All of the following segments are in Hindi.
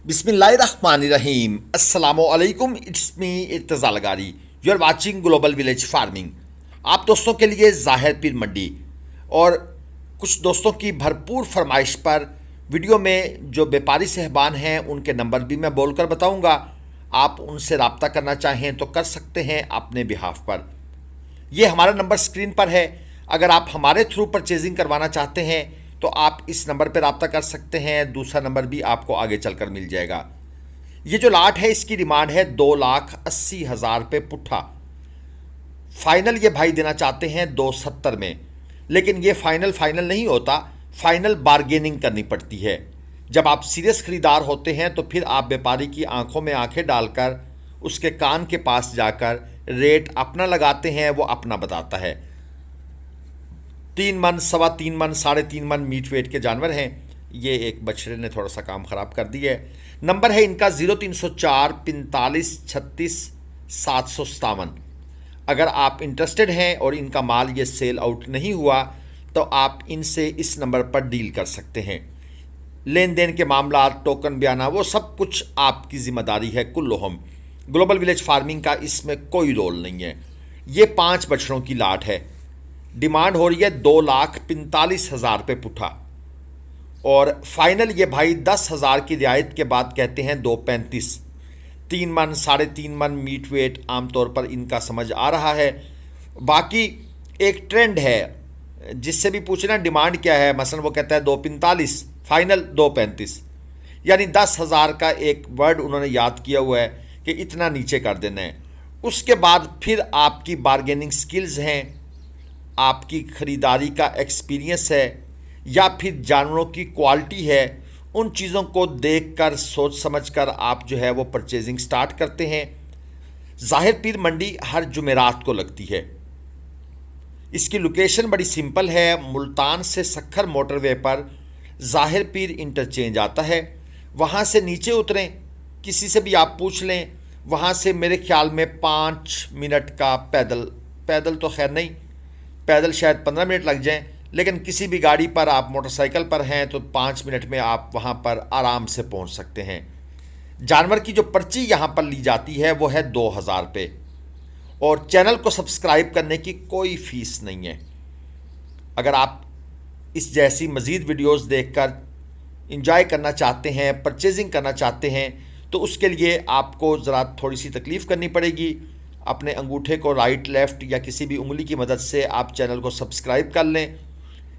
बिस्मिल्लाहिर्रहमानिर्रहीम अस्सलामुअलैकुम। It's me Irtaza Lagari. You are watching global village farming. आप दोस्तों के लिए ज़ाहिर पीर मंडी और कुछ दोस्तों की भरपूर फरमाइश पर वीडियो में जो व्यापारी साहबान हैं उनके नंबर भी मैं बोलकर बताऊंगा। आप उनसे रब्ता करना चाहें तो कर सकते हैं अपने बिहाफ पर। ये हमारा नंबर स्क्रीन पर है। अगर आप हमारे थ्रू परचेजिंग करवाना चाहते हैं तो आप इस नंबर पर रब्ता कर सकते हैं। दूसरा नंबर भी आपको आगे चलकर मिल जाएगा। ये जो लाट है इसकी डिमांड है 2,80,000 रुपये पुट्ठा। फाइनल ये भाई देना चाहते हैं 270 में, लेकिन ये फाइनल नहीं होता। फाइनल बार्गेनिंग करनी पड़ती है। जब आप सीरियस खरीदार होते हैं तो फिर आप व्यापारी की आंखों में आंखें डालकर उसके कान के पास जाकर रेट अपना लगाते हैं, वो अपना बताता है। 3 मन, 3.25 मन, 3.5 मन मीट वेट के जानवर हैं। ये एक बछड़े ने थोड़ा सा काम ख़राब कर दिया है। नंबर है इनका 0304 45 36 757। अगर आप इंटरेस्टेड हैं और इनका माल ये सेल आउट नहीं हुआ तो आप इनसे इस नंबर पर डील कर सकते हैं। लेन देन के मामला, टोकन बयाना, वो सब कुछ आपकी ज़िम्मेदारी है। कुल्लुहुम ग्लोबल विलेज फार्मिंग का इसमें कोई रोल नहीं है। ये 5 बछड़ों की लाट है। डिमांड हो रही है 2,45,000 रुपये पुट्ठा और फाइनल ये भाई 10,000 की रियायत के बाद कहते हैं 2,35। 3 मन, 3.5 मन मीट वेट आमतौर पर इनका समझ आ रहा है। बाकी एक ट्रेंड है, जिससे भी पूछना डिमांड क्या है, मसलन वो कहता है 2,45, फाइनल 2,35, यानी 10,000 का एक वर्ड उन्होंने याद किया हुआ है कि इतना नीचे कर देना है। उसके बाद फिर आपकी बार्गेनिंग स्किल्स हैं, आपकी ख़रीदारी का एक्सपीरियंस है, या फिर जानवरों की क्वालिटी है। उन चीज़ों को देखकर सोच समझकर आप जो है वो परचेजिंग स्टार्ट करते हैं। ज़ाहिर पीर मंडी हर जुमेरात को लगती है। इसकी लोकेशन बड़ी सिंपल है। मुल्तान से सखर मोटरवे पर ज़ाहिर पीर इंटरचेंज आता है। वहाँ से नीचे उतरें, किसी से भी आप पूछ लें। वहाँ से मेरे ख्याल में 5 मिनट का पैदल तो खैर नहीं, पैदल शायद 15 मिनट लग जाएं, लेकिन किसी भी गाड़ी पर, आप मोटरसाइकिल पर हैं तो 5 मिनट में आप वहाँ पर आराम से पहुँच सकते हैं। जानवर की जो पर्ची यहाँ पर ली जाती है वो है 2,000 रुपये और चैनल को सब्सक्राइब करने की कोई फ़ीस नहीं है। अगर आप इस जैसी मज़ीद वीडियोस देखकर इंजॉय करना चाहते हैं, परचेजिंग करना चाहते हैं, तो उसके लिए आपको ज़रा थोड़ी सी तकलीफ़ करनी पड़ेगी। अपने अंगूठे को राइट लेफ़्ट या किसी भी उंगली की मदद से आप चैनल को सब्सक्राइब कर लें।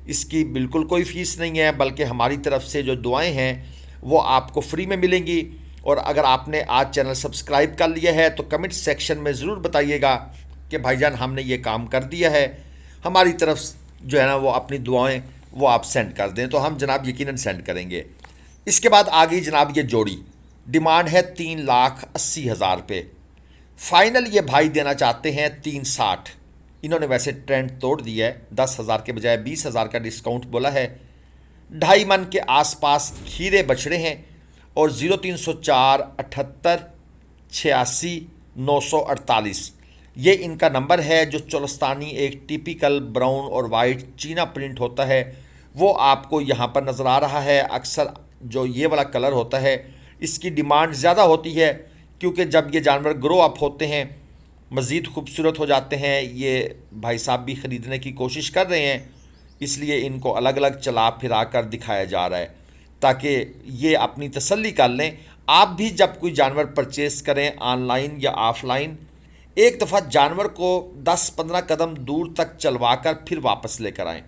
इसकी बिल्कुल कोई फ़ीस नहीं है, बल्कि हमारी तरफ से जो दुआएं हैं वो आपको फ्री में मिलेंगी। और अगर आपने आज चैनल सब्सक्राइब कर लिया है तो कमेंट सेक्शन में ज़रूर बताइएगा कि भाईजान हमने ये काम कर दिया है। हमारी तरफ जो है ना वो अपनी दुआएं वो आप सेंड कर दें तो हम जनाब यकीनन सेंड करेंगे। इसके बाद आ गई जनाब ये जोड़ी। डिमांड है 3,80,000 रुपये। फाइनल ये भाई देना चाहते हैं 3,60। इन्होंने वैसे ट्रेंड तोड़ दिया है, 10,000 के बजाय 20,000 का डिस्काउंट बोला है। 2.5 मन के आसपास खीरे बछड़े हैं और 0304 78 86 948 ये इनका नंबर है। जो चोलस्तानी एक टिपिकल ब्राउन और वाइट चीना प्रिंट होता है वो आपको यहाँ पर नज़र आ रहा है। अक्सर जो ये वाला कलर होता है इसकी डिमांड ज़्यादा होती है, क्योंकि जब ये जानवर ग्रो अप होते हैं मज़ीद खूबसूरत हो जाते हैं। ये भाई साहब भी ख़रीदने की कोशिश कर रहे हैं, इसलिए इनको अलग अलग चला फिरा कर दिखाया जा रहा है ताकि ये अपनी तसल्ली कर लें। आप भी जब कोई जानवर परचेज़ करें ऑनलाइन या ऑफ़लाइन, एक दफ़ा जानवर को 10-15 कदम दूर तक चलवा कर फिर वापस लेकर आएँ।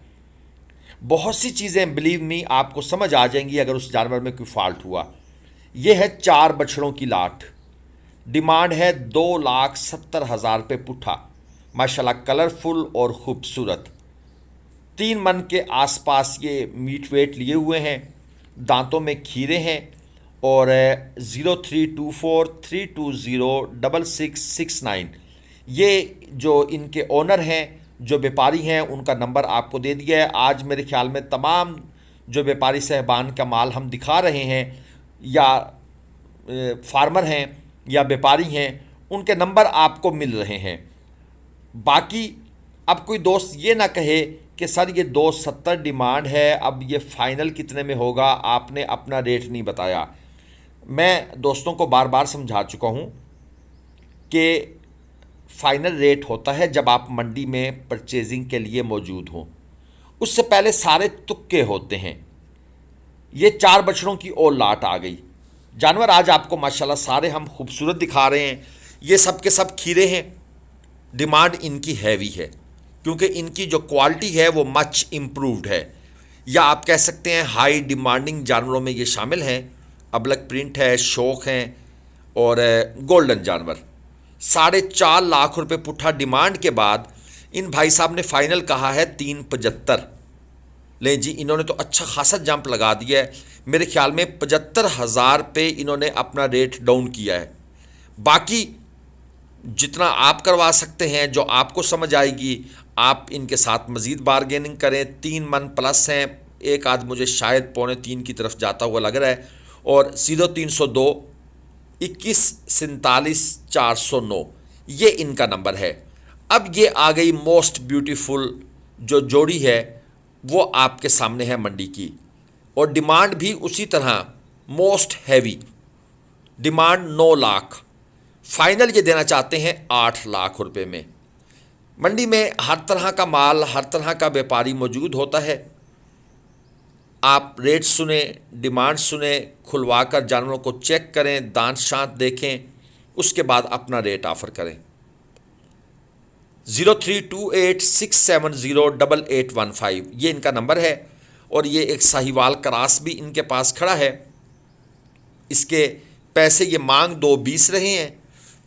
बहुत सी चीज़ें बिलीव मी आपको समझ आ जाएंगी अगर उस जानवर में कोई फॉल्ट हुआ। ये है 4 बछड़ों की लाट। डिमांड है 2,70,000 रुपये पुट्ठा। माशाल्लाह कलरफुल और ख़ूबसूरत। 3 मन के आसपास ये मीट वेट लिए हुए हैं। दांतों में खीरे हैं और 0324 320 6669 ये जो इनके ओनर हैं, जो व्यापारी हैं, उनका नंबर आपको दे दिया है। आज मेरे ख्याल में तमाम जो व्यापारी साहबान का माल हम दिखा रहे हैं या फार्मर हैं या व्यापारी हैं, उनके नंबर आपको मिल रहे हैं। बाकी अब कोई दोस्त ये ना कहे कि सर ये 270 डिमांड है, अब ये फ़ाइनल कितने में होगा, आपने अपना रेट नहीं बताया। मैं दोस्तों को बार बार समझा चुका हूँ कि फाइनल रेट होता है जब आप मंडी में परचेजिंग के लिए मौजूद हों, उससे पहले सारे तुक्के होते हैं। ये 4 बछड़ों की और लाट आ गई। जानवर आज आपको माशाल्लाह सारे हम खूबसूरत दिखा रहे हैं। ये सब के सब खीरे हैं। डिमांड इनकी हैवी है क्योंकि इनकी जो क्वालिटी है वो मच इम्प्रूव्ड है, या आप कह सकते हैं हाई डिमांडिंग जानवरों में ये शामिल हैं। अबलक प्रिंट है, शौक हैं और गोल्डन जानवर। 4.5 लाख रुपए पुट्ठा डिमांड के बाद इन भाई साहब ने फाइनल कहा है 375। ले जी, इन्होंने तो अच्छा खासा जंप लगा दिया है। मेरे ख्याल में 75,000 पे इन्होंने अपना रेट डाउन किया है। बाकी जितना आप करवा सकते हैं, जो आपको समझ आएगी, आप इनके साथ मज़ीद बारगेनिंग करें। 3 मन प्लस हैं, एक आध मुझे शायद 2.25 की तरफ जाता हुआ लग रहा है। और 0302 21 47 409 ये इनका नंबर है। अब ये आ गई मोस्ट ब्यूटीफुल जो जोड़ी है, वो आपके सामने है मंडी की, और डिमांड भी उसी तरह most heavy. Demand 9 lakh, final ये देना चाहते हैं 8 लाख रुपए में। मंडी में हर तरह का माल, हर तरह का व्यापारी मौजूद होता है। आप रेट सुने, डिमांड सुने, खुलवा कर जानवरों को चेक करें, दांत शांत देखें, उसके बाद अपना रेट ऑफर करें। 0328670815 ये इनका नंबर है। और ये एक साहिवाल क्रास भी इनके पास खड़ा है। इसके पैसे ये मांग 2.20 रहे हैं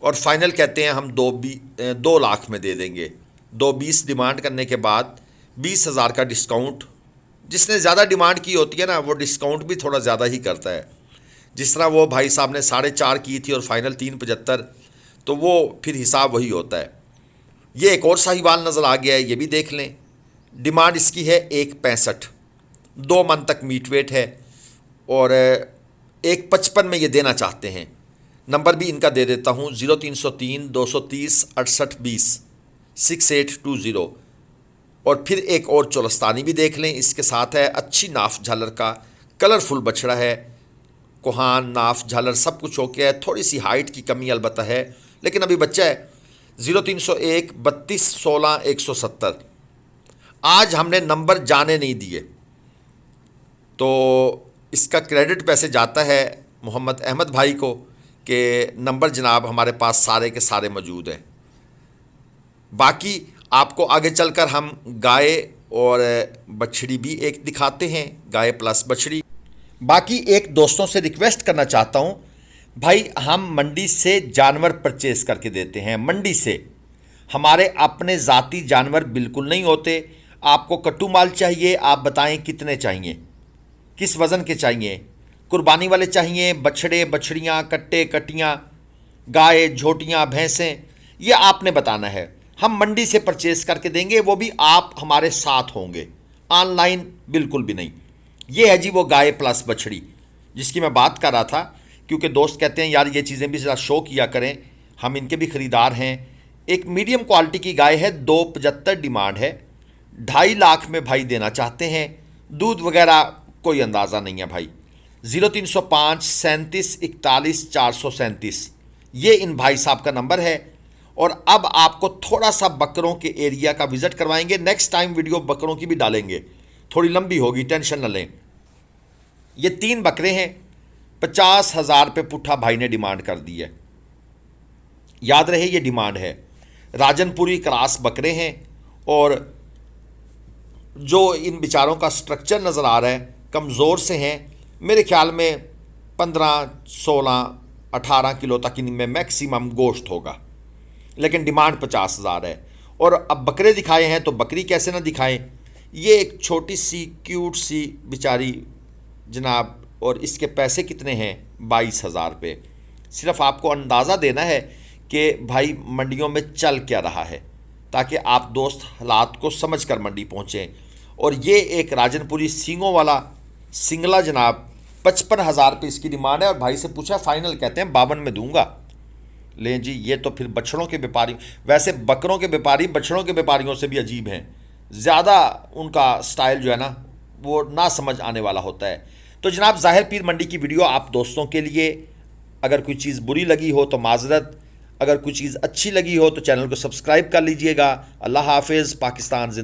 और फाइनल कहते हैं हम 2 लाख में दे देंगे। 2.20 डिमांड करने के बाद 20,000 का डिस्काउंट। जिसने ज़्यादा डिमांड की होती है ना, वो डिस्काउंट भी थोड़ा ज़्यादा ही करता है। जिस तरह वो भाई साहब ने 4.5 की थी और फाइनल 375, तो वो फिर हिसाब वही होता है। ये एक और साहिवाल नज़र आ गया है, ये भी देख लें। डिमांड इसकी है 1.65, 2 मन तक मीट वेट है और 1.55 में ये देना चाहते हैं। नंबर भी इनका दे देता हूँ, 0303 230 68 20 6820। और फिर एक और चोलस्तानी भी देख लें, इसके साथ है। अच्छी नाफ झालर का कलरफुल बछड़ा है। कोहान, नाफ, झालर सब कुछ हो गया है। थोड़ी सी हाइट की कमी अलबत्ता है, लेकिन अभी बच्चा है। 0301 32 16 170। आज हमने नंबर जाने नहीं दिए, तो इसका क्रेडिट पैसे जाता है मोहम्मद अहमद भाई को कि नंबर जनाब हमारे पास सारे के सारे मौजूद हैं। बाकी आपको आगे चलकर हम गाय और बछड़ी भी एक दिखाते हैं, गाय प्लस बछड़ी। बाकी एक दोस्तों से रिक्वेस्ट करना चाहता हूं, भाई हम मंडी से जानवर परचेज करके देते हैं। मंडी से हमारे अपने ज़ाती जानवर बिल्कुल नहीं होते। आपको कट्टू माल चाहिए, आप बताएं कितने चाहिए, किस वज़न के चाहिए, कुर्बानी वाले चाहिए, बछड़े बछड़ियाँ, कट्टे कट्टियाँ, गाय झोटियाँ भैंसें, ये आपने बताना है। हम मंडी से परचेज करके देंगे, वो भी आप हमारे साथ होंगे, ऑनलाइन बिल्कुल भी नहीं। ये है जी वो गाय प्लस बछड़ी जिसकी मैं बात कर रहा था, क्योंकि दोस्त कहते हैं यार ये चीज़ें भी ज़रा शो किया करें, हम इनके भी ख़रीदार हैं। एक मीडियम क्वालिटी की गाय है, 2.75 डिमांड है, 2.5 लाख में भाई देना चाहते हैं। दूध वगैरह कोई अंदाज़ा नहीं है भाई। 0305 37 41 437 ये इन भाई साहब का नंबर है। और अब आपको थोड़ा सा बकरों के एरिया का विज़िट करवाएंगे। नेक्स्ट टाइम वीडियो बकरों की भी डालेंगे, थोड़ी लंबी होगी, टेंशन न लें। ये 3 बकरे हैं, 50,000 पे पुट्ठा भाई ने डिमांड कर दी है। याद रहे ये डिमांड है। राजनपुरी क्रॉस बकरे हैं और जो इन बेचारों का स्ट्रक्चर नज़र आ रहा है कमज़ोर से हैं। मेरे ख्याल में 15 16 18 किलो तक इनमें मैक्सिमम गोश्त होगा, लेकिन डिमांड 50,000 है। और अब बकरे दिखाए हैं तो बकरी कैसे ना दिखाएं। ये एक छोटी सी क्यूट सी बेचारी जनाब, और इसके पैसे कितने हैं, 22,000 पे। सिर्फ आपको अंदाज़ा देना है कि भाई मंडियों में चल क्या रहा है, ताकि आप दोस्त हालात को समझ कर मंडी पहुँचें। और ये एक राजनपुरी सींगों वाला सिंगला जनाब, 55,000 पे इसकी डिमांड है। और भाई से पूछा, फाइनल कहते हैं 52 में दूंगा। लें जी, ये तो फिर बछड़ों के व्यापारी, वैसे बकरों के व्यापारी बछड़ों के व्यापारियों से भी अजीब हैं। ज़्यादा उनका स्टाइल जो है ना वो ना समझ आने वाला होता है। तो जनाब ज़ाहिर पीर मंडी की वीडियो आप दोस्तों के लिए, अगर कोई चीज़ बुरी लगी हो तो माजरत, अगर कोई चीज़ अच्छी लगी हो तो चैनल को सब्सक्राइब कर लीजिएगा। अल्लाह हाफिज़। पाकिस्तान जिंदा।